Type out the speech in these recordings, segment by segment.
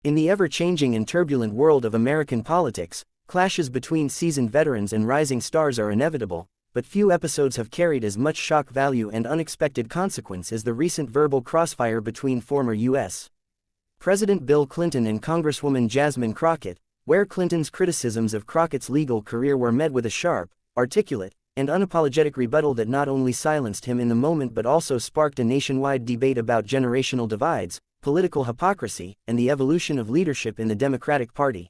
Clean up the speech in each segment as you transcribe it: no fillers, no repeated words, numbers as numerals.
In the ever-changing and turbulent world of American politics, clashes between seasoned veterans and rising stars are inevitable, but few episodes have carried as much shock value and unexpected consequence as the recent verbal crossfire between former U.S. President Bill Clinton and Congresswoman Jasmine Crockett, where Clinton's criticisms of Crockett's legal career were met with a sharp, articulate, and unapologetic rebuttal that not only silenced him in the moment but also sparked a nationwide debate about generational divides, political hypocrisy, and the evolution of leadership in the Democratic Party.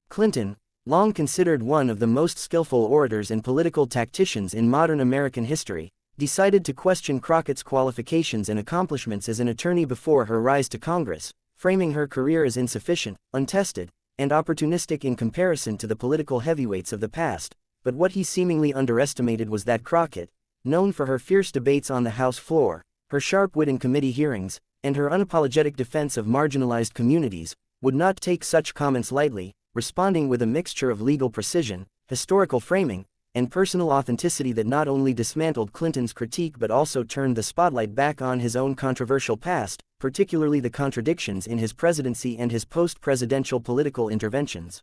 Clinton, long considered one of the most skillful orators and political tacticians in modern American history, decided to question Crockett's qualifications and accomplishments as an attorney before her rise to Congress, framing her career as insufficient, untested, and opportunistic in comparison to the political heavyweights of the past. But what he seemingly underestimated was that Crockett, known for her fierce debates on the House floor, her sharp wit in committee hearings, and her unapologetic defense of marginalized communities, would not take such comments lightly, responding with a mixture of legal precision, historical framing, and personal authenticity that not only dismantled Clinton's critique but also turned the spotlight back on his own controversial past, particularly the contradictions in his presidency and his post-presidential political interventions.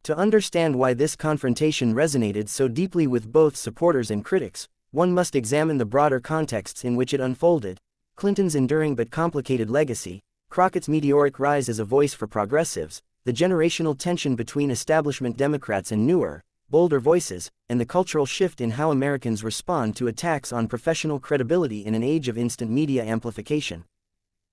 To understand why this confrontation resonated so deeply with both supporters and critics, one must examine the broader contexts in which it unfolded: Clinton's enduring but complicated legacy, Crockett's meteoric rise as a voice for progressives, the generational tension between establishment Democrats and newer, bolder voices, and the cultural shift in how Americans respond to attacks on professional credibility in an age of instant media amplification.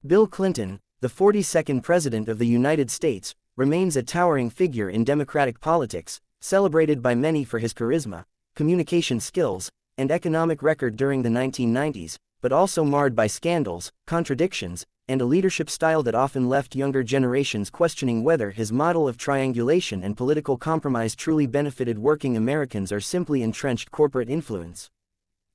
Bill Clinton, the 42nd President of the United States, remains a towering figure in Democratic politics, celebrated by many for his charisma, communication skills, and economic record during the 1990s, but also marred by scandals, contradictions, and a leadership style that often left younger generations questioning whether his model of triangulation and political compromise truly benefited working Americans or simply entrenched corporate influence.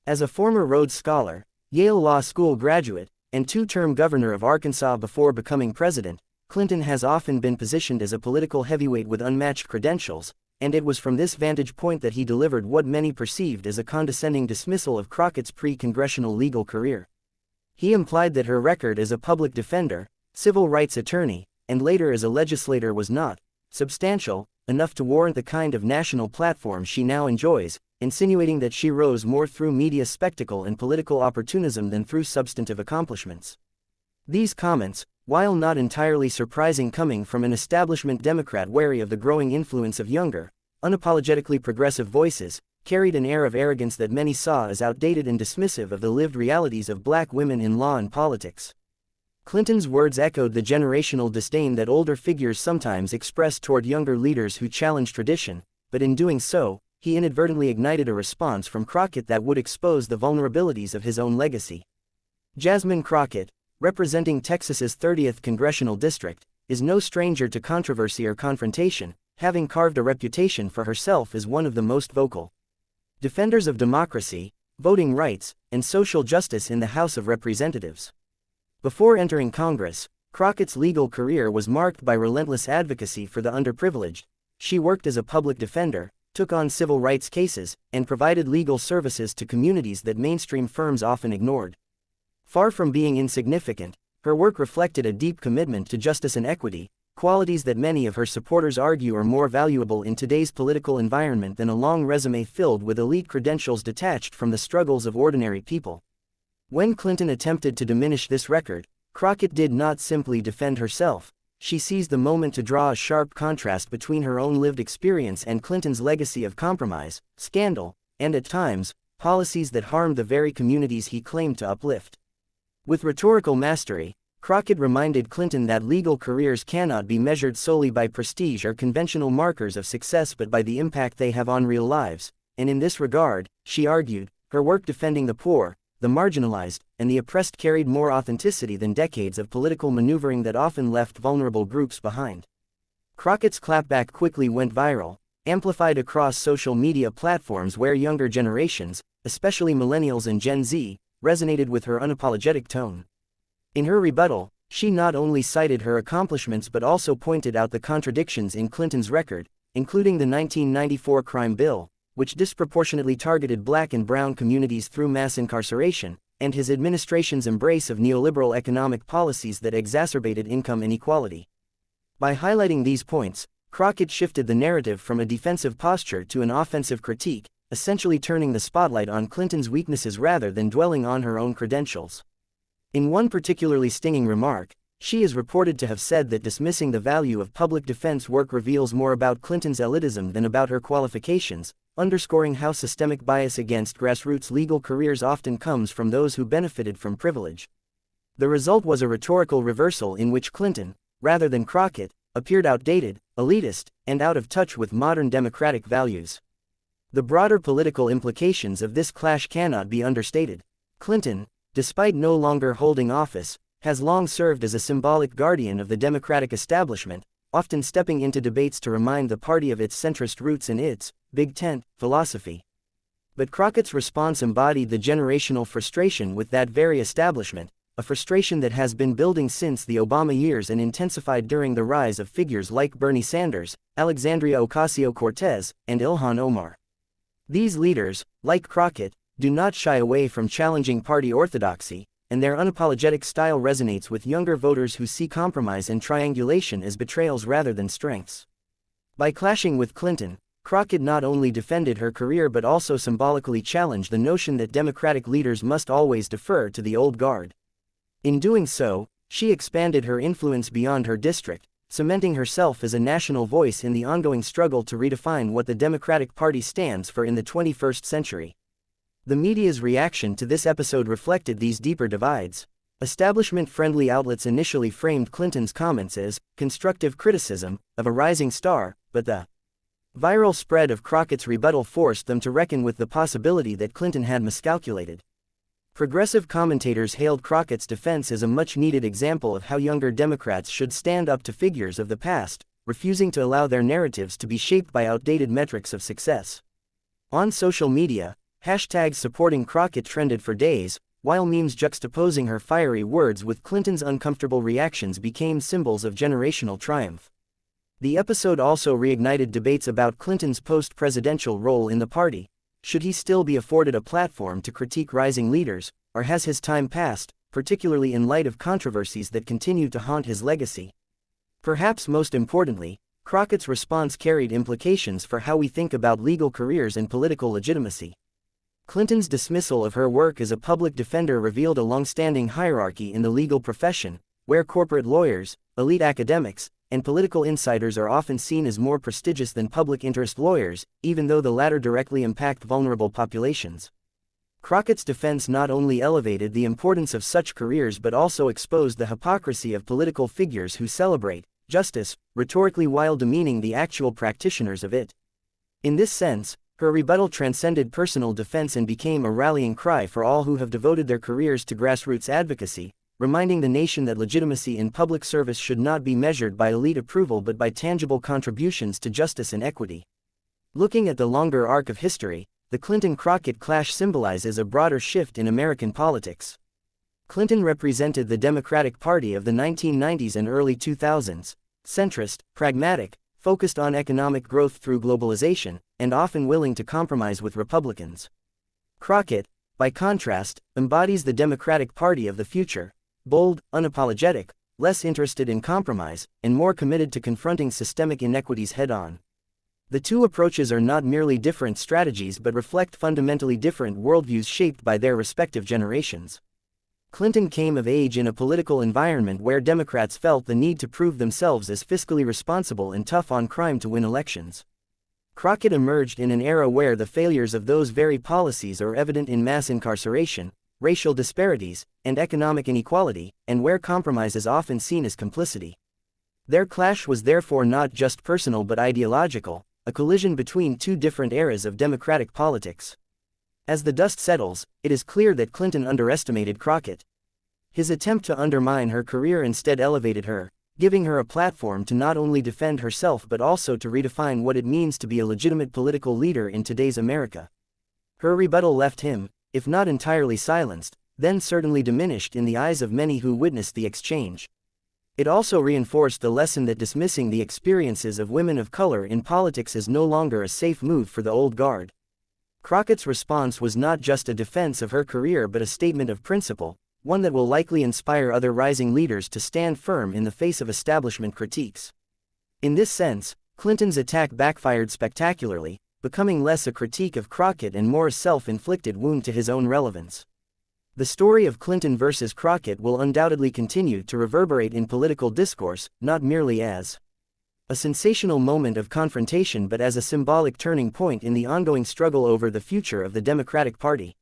As a former Rhodes Scholar, Yale Law School graduate, and two-term governor of Arkansas before becoming president, Clinton has often been positioned as a political heavyweight with unmatched credentials, and it was from this vantage point that he delivered what many perceived as a condescending dismissal of Crockett's pre-congressional legal career. He implied that her record as a public defender, civil rights attorney, and later as a legislator was not substantial enough to warrant the kind of national platform she now enjoys, insinuating that she rose more through media spectacle and political opportunism than through substantive accomplishments. These comments, while not entirely surprising coming from an establishment Democrat wary of the growing influence of younger, unapologetically progressive voices, carried an air of arrogance that many saw as outdated and dismissive of the lived realities of black women in law and politics. Clinton's words echoed the generational disdain that older figures sometimes express toward younger leaders who challenge tradition, but in doing so, he inadvertently ignited a response from Crockett that would expose the vulnerabilities of his own legacy. Jasmine Crockett, representing Texas's 30th congressional district, is no stranger to controversy or confrontation, having carved a reputation for herself as one of the most vocal defenders of democracy, voting rights, and social justice in the House of Representatives. Before entering Congress, Crockett's legal career was marked by relentless advocacy for the underprivileged. She worked as a public defender, took on civil rights cases, and provided legal services to communities that mainstream firms often ignored. Far from being insignificant, her work reflected a deep commitment to justice and equity, qualities that many of her supporters argue are more valuable in today's political environment than a long resume filled with elite credentials detached from the struggles of ordinary people. When Clinton attempted to diminish this record, Crockett did not simply defend herself. She seized the moment to draw a sharp contrast between her own lived experience and Clinton's legacy of compromise, scandal, and at times, policies that harmed the very communities he claimed to uplift. With rhetorical mastery, Crockett reminded Clinton that legal careers cannot be measured solely by prestige or conventional markers of success but by the impact they have on real lives, and in this regard, she argued, her work defending the poor, the marginalized, and the oppressed carried more authenticity than decades of political maneuvering that often left vulnerable groups behind. Crockett's clapback quickly went viral, amplified across social media platforms where younger generations, especially millennials and Gen Z, resonated with her unapologetic tone. In her rebuttal, she not only cited her accomplishments but also pointed out the contradictions in Clinton's record, including the 1994 crime bill, which disproportionately targeted black and brown communities through mass incarceration, and his administration's embrace of neoliberal economic policies that exacerbated income inequality. By highlighting these points, Crockett shifted the narrative from a defensive posture to an offensive critique, essentially turning the spotlight on Clinton's weaknesses rather than dwelling on her own credentials. In one particularly stinging remark, she is reported to have said that dismissing the value of public defense work reveals more about Clinton's elitism than about her qualifications, underscoring how systemic bias against grassroots legal careers often comes from those who benefited from privilege. The result was a rhetorical reversal in which Clinton, rather than Crockett, appeared outdated, elitist, and out of touch with modern democratic values. The broader political implications of this clash cannot be understated. Clinton, despite no longer holding office, has long served as a symbolic guardian of the Democratic establishment, often stepping into debates to remind the party of its centrist roots and its Big Tent philosophy. But Crockett's response embodied the generational frustration with that very establishment, a frustration that has been building since the Obama years and intensified during the rise of figures like Bernie Sanders, Alexandria Ocasio-Cortez, and Ilhan Omar. These leaders, like Crockett, do not shy away from challenging party orthodoxy, and their unapologetic style resonates with younger voters who see compromise and triangulation as betrayals rather than strengths. By clashing with Clinton, Crockett not only defended her career but also symbolically challenged the notion that Democratic leaders must always defer to the old guard. In doing so, she expanded her influence beyond her district, cementing herself as a national voice in the ongoing struggle to redefine what the Democratic Party stands for in the 21st century. The media's reaction to this episode reflected these deeper divides. Establishment-friendly outlets initially framed Clinton's comments as constructive criticism of a rising star, but the viral spread of Crockett's rebuttal forced them to reckon with the possibility that Clinton had miscalculated. Progressive commentators hailed Crockett's defense as a much-needed example of how younger Democrats should stand up to figures of the past, refusing to allow their narratives to be shaped by outdated metrics of success. On social media, hashtags supporting Crockett trended for days, while memes juxtaposing her fiery words with Clinton's uncomfortable reactions became symbols of generational triumph. The episode also reignited debates about Clinton's post-presidential role in the party. Should he still be afforded a platform to critique rising leaders, or has his time passed, particularly in light of controversies that continue to haunt his legacy? Perhaps most importantly, Crockett's response carried implications for how we think about legal careers and political legitimacy. Clinton's dismissal of her work as a public defender revealed a long-standing hierarchy in the legal profession, where corporate lawyers, elite academics, and political insiders are often seen as more prestigious than public interest lawyers, even though the latter directly impact vulnerable populations. Crockett's defense not only elevated the importance of such careers but also exposed the hypocrisy of political figures who celebrate justice rhetorically while demeaning the actual practitioners of it. In this sense, her rebuttal transcended personal defense and became a rallying cry for all who have devoted their careers to grassroots advocacy, reminding the nation that legitimacy in public service should not be measured by elite approval but by tangible contributions to justice and equity. Looking at the longer arc of history, the Clinton-Crockett clash symbolizes a broader shift in American politics. Clinton represented the Democratic Party of the 1990s and early 2000s, centrist, pragmatic, focused on economic growth through globalization, and often willing to compromise with Republicans. Crockett, by contrast, embodies the Democratic Party of the future, bold, unapologetic, less interested in compromise, and more committed to confronting systemic inequities head-on. The two approaches are not merely different strategies but reflect fundamentally different worldviews shaped by their respective generations. Clinton came of age in a political environment where Democrats felt the need to prove themselves as fiscally responsible and tough on crime to win elections. Crockett emerged in an era where the failures of those very policies are evident in mass incarceration, racial disparities, and economic inequality, and where compromise is often seen as complicity. Their clash was therefore not just personal but ideological, a collision between two different eras of Democratic politics. As the dust settles, it is clear that Clinton underestimated Crockett. His attempt to undermine her career instead elevated her, giving her a platform to not only defend herself but also to redefine what it means to be a legitimate political leader in today's America. Her rebuttal left him, if not entirely silenced, then certainly diminished in the eyes of many who witnessed the exchange. It also reinforced the lesson that dismissing the experiences of women of color in politics is no longer a safe move for the old guard. Crockett's response was not just a defense of her career but a statement of principle, one that will likely inspire other rising leaders to stand firm in the face of establishment critiques. In this sense, Clinton's attack backfired spectacularly, becoming less a critique of Crockett and more a self-inflicted wound to his own relevance. The story of Clinton versus Crockett will undoubtedly continue to reverberate in political discourse, not merely as a sensational moment of confrontation but as a symbolic turning point in the ongoing struggle over the future of the Democratic Party.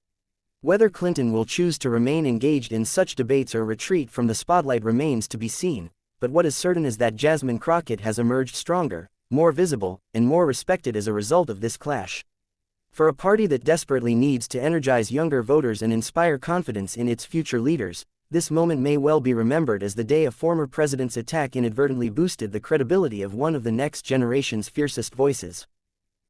Whether Clinton will choose to remain engaged in such debates or retreat from the spotlight remains to be seen, but what is certain is that Jasmine Crockett has emerged stronger, more visible, and more respected as a result of this clash. For a party that desperately needs to energize younger voters and inspire confidence in its future leaders, this moment may well be remembered as the day a former president's attack inadvertently boosted the credibility of one of the next generation's fiercest voices.